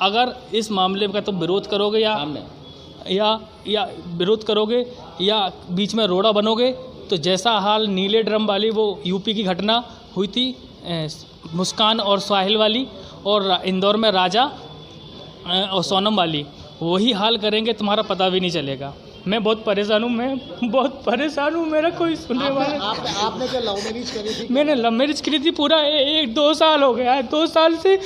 अगर इस मामले का तुम विरोध करोगे या विरोध करोगे या बीच में रोड़ा बनोगे तो जैसा हाल नीले ड्रम वाली वो यूपी की घटना हुई थी मुस्कान और साहिल वाली, और इंदौर में राजा और सोनम वाली, वही हाल करेंगे, तुम्हारा पता भी नहीं चलेगा। मैं बहुत परेशान हूँ, मेरा कोई सुनने वाला। आपने क्या लव मैरिज करी थी? मैंने लव मैरिज करी थी, पूरा 1-2 साल हो गया है। 2 साल से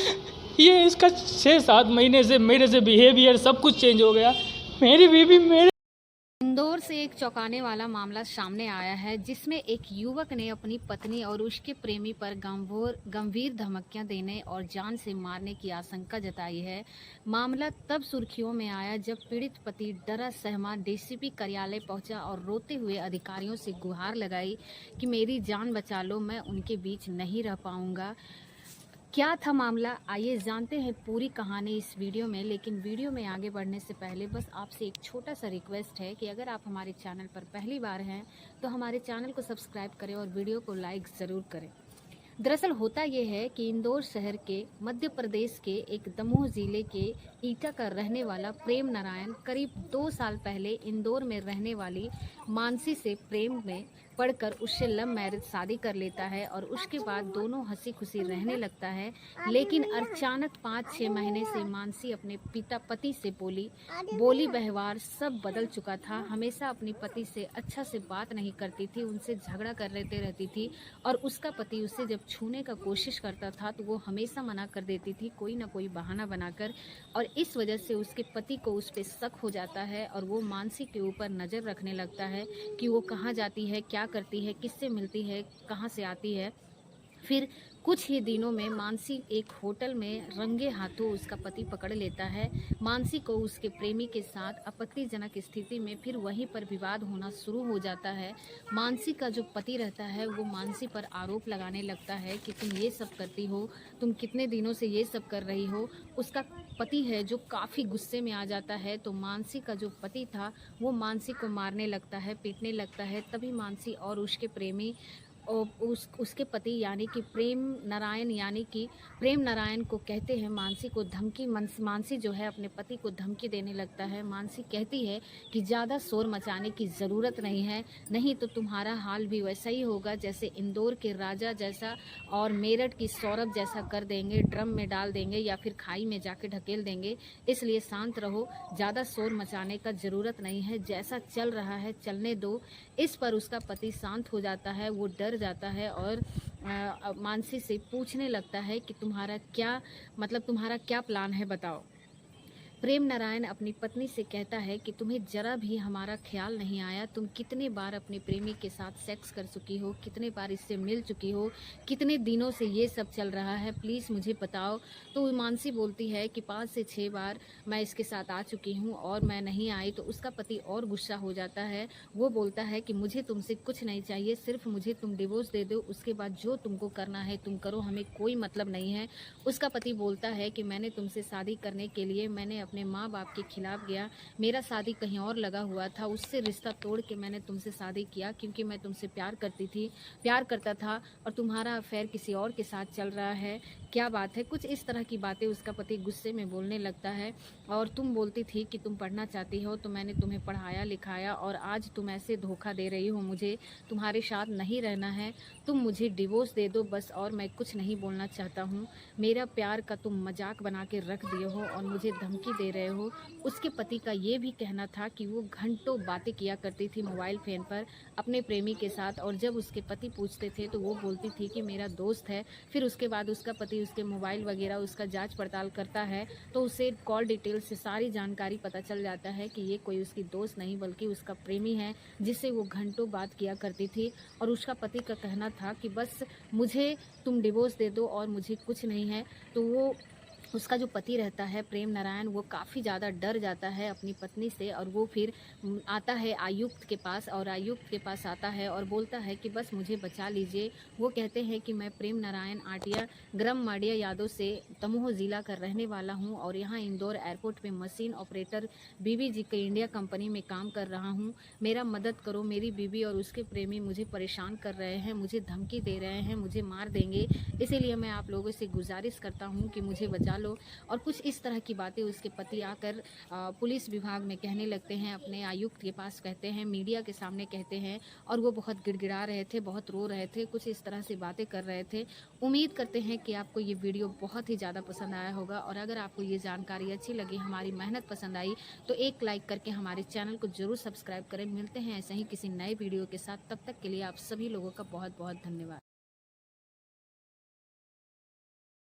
ये इसका 6-7 महीने से मेरे से बिहेवियर सब कुछ चेंज हो गया। मेरी बीवी मेरे इंदौर से एक चौंकाने वाला मामला सामने आया है, जिसमें एक युवक ने अपनी पत्नी और उसके प्रेमी पर गंभीर धमकियां देने और जान से मारने की आशंका जताई है। मामला तब सुर्खियों में आया जब पीड़ित पति डरा सहमा डीसीपी कार्यालय पहुंचा और रोते हुए अधिकारियों से गुहार लगाई कि मेरी जान बचा लो, मैं उनके बीच नहीं रह पाऊंगा। क्या था मामला, आइए जानते हैं पूरी कहानी इस वीडियो में। लेकिन वीडियो में आगे बढ़ने से पहले बस आपसे एक छोटा सा रिक्वेस्ट है कि अगर आप हमारे चैनल पर पहली बार हैं तो हमारे चैनल को सब्सक्राइब करें और वीडियो को लाइक ज़रूर करें। दरअसल होता यह है कि इंदौर शहर के मध्य प्रदेश के एक दमोह जिले के ईटा का रहने वाला प्रेम नारायण करीब 2 साल पहले इंदौर में रहने वाली मानसी से प्रेम में पढ़कर उससे लव मैरिज शादी कर लेता है और उसके बाद दोनों हंसी खुशी रहने लगता है। लेकिन अचानक 5-6 महीने से मानसी अपने पति से बोली व्यवहार सब बदल चुका था। हमेशा अपने पति से अच्छा से बात नहीं करती थी, उनसे झगड़ा कर लेते रहती थी और उसका पति उसे जब छूने का कोशिश करता था तो वो हमेशा मना कर देती थी, कोई ना कोई बहाना बनाकर। और इस वजह से उसके पति को उस पर शक हो जाता है और वो मानसी के ऊपर नज़र रखने लगता है कि वो कहाँ जाती है, क्या करती है, किससे मिलती है, कहाँ से आती है। फिर कुछ ही दिनों में मानसी एक होटल में रंगे हाथों उसका पति पकड़ लेता है। मानसी को उसके प्रेमी के साथ आपत्तिजनक स्थिति में फिर वहीं पर विवाद होना शुरू हो जाता है। मानसी का जो पति रहता है वो मानसी पर आरोप लगाने लगता है कि तुम ये सब करती हो, तुम कितने दिनों से ये सब कर रही हो। उसका पति है जो काफ़ी गुस्से में आ जाता है, तो मानसी का जो पति था वो मानसी को मारने लगता है, पीटने लगता है। तभी मानसी और उसके प्रेमी और उसके पति यानी कि प्रेम नारायण को कहते हैं मानसी को धमकी। मानसी जो है अपने पति को धमकी देने लगता है। मानसी कहती है कि ज़्यादा शोर मचाने की ज़रूरत नहीं है, नहीं तो तुम्हारा हाल भी वैसा ही होगा जैसे इंदौर के राजा जैसा और मेरठ की सौरभ जैसा कर देंगे, ड्रम में डाल देंगे या फिर खाई में जाके ढकेल देंगे। इसलिए शांत रहो, ज़्यादा शोर मचाने का ज़रूरत नहीं है, जैसा चल रहा है चलने दो। इस पर उसका पति शांत हो जाता है, वो डर जाता है और मानसी से पूछने लगता है कि तुम्हारा क्या प्लान है, बताओ। प्रेम नारायण अपनी पत्नी से कहता है कि तुम्हें जरा भी हमारा ख्याल नहीं आया, तुम कितने बार अपने प्रेमी के साथ सेक्स कर चुकी हो, कितने बार इससे मिल चुकी हो, कितने दिनों से ये सब चल रहा है, प्लीज़ मुझे बताओ। तो मानसी बोलती है कि 5 से 6 बार मैं इसके साथ आ चुकी हूँ और मैं नहीं आई। तो उसका पति और गुस्सा हो जाता है, वो बोलता है कि मुझे तुमसे कुछ नहीं चाहिए, सिर्फ मुझे तुम डिवोर्स दे दो, उसके बाद जो तुमको करना है तुम करो, हमें कोई मतलब नहीं है। उसका पति बोलता है कि मैंने तुमसे शादी करने के लिए मैंने अपने माँ बाप के खिलाफ गया, मेरा शादी कहीं और लगा हुआ था, उससे रिश्ता तोड़ के मैंने तुमसे शादी किया क्योंकि मैं तुमसे प्यार करता था और तुम्हारा अफेयर किसी और के साथ चल रहा है, क्या बात है। कुछ इस तरह की बातें उसका पति गुस्से में बोलने लगता है। और तुम बोलती थी कि तुम पढ़ना चाहती हो तो मैंने तुम्हें पढ़ाया लिखाया और आज तुम ऐसे धोखा दे रही हो, मुझे तुम्हारे साथ नहीं रहना है, तुम मुझे डिवोर्स दे दो बस, और मैं कुछ नहीं बोलना चाहता हूँ। मेरा प्यार का तुम मजाक बना के रख दिए हो और मुझे धमकी दे रहे हो। उसके पति का ये भी कहना था कि वो घंटों बातें किया करती थी मोबाइल फ़ोन पर अपने प्रेमी के साथ, और जब उसके पति पूछते थे तो वो बोलती थी कि मेरा दोस्त है। फिर उसके बाद उसका पति उसके मोबाइल वगैरह उसका जांच पड़ताल करता है तो उसे कॉल डिटेल से सारी जानकारी पता चल जाता है कि ये कोई उसकी दोस्त नहीं बल्कि उसका प्रेमी है जिससे वो घंटों बात किया करती थी। और उसका पति का कहना था कि बस मुझे तुम डिवोर्स दे दो और मुझे कुछ नहीं है। तो वो उसका जो पति रहता है प्रेम नारायण, वो काफ़ी ज़्यादा डर जाता है अपनी पत्नी से और वो फिर आता है आयुक्त के पास, और आयुक्त के पास आता है और बोलता है कि बस मुझे बचा लीजिए। वो कहते हैं कि मैं प्रेम नारायण आटिया ग्राम माडिया यादव से दमोह ज़िला का रहने वाला हूं और यहां इंदौर एयरपोर्ट पे मशीन ऑपरेटर बीबीजी के इंडिया कंपनी में काम कर रहा हूं। मेरा मदद करो, मेरी बीबी और उसके प्रेमी मुझे परेशान कर रहे हैं, मुझे धमकी दे रहे हैं, मुझे मार देंगे, इसीलिए मैं आप लोगों से गुजारिश करता हूँ कि मुझे बचा लो, और कुछ इस तरह की बातें उसके पति आकर पुलिस विभाग में कहने लगते हैं, अपने आयुक्त के पास कहते हैं, मीडिया के सामने कहते हैं, और वो बहुत गिड़गिड़ा रहे थे, बहुत रो रहे थे, कुछ इस तरह से बातें कर रहे थे। उम्मीद करते हैं कि आपको ये वीडियो बहुत ही ज़्यादा पसंद आया होगा, और अगर आपको ये जानकारी अच्छी लगी, हमारी मेहनत पसंद आई, तो एक लाइक करके हमारे चैनल को जरूर सब्सक्राइब करें। मिलते हैं ऐसे ही किसी नए वीडियो के साथ, तब तक के लिए आप सभी लोगों का बहुत बहुत धन्यवाद।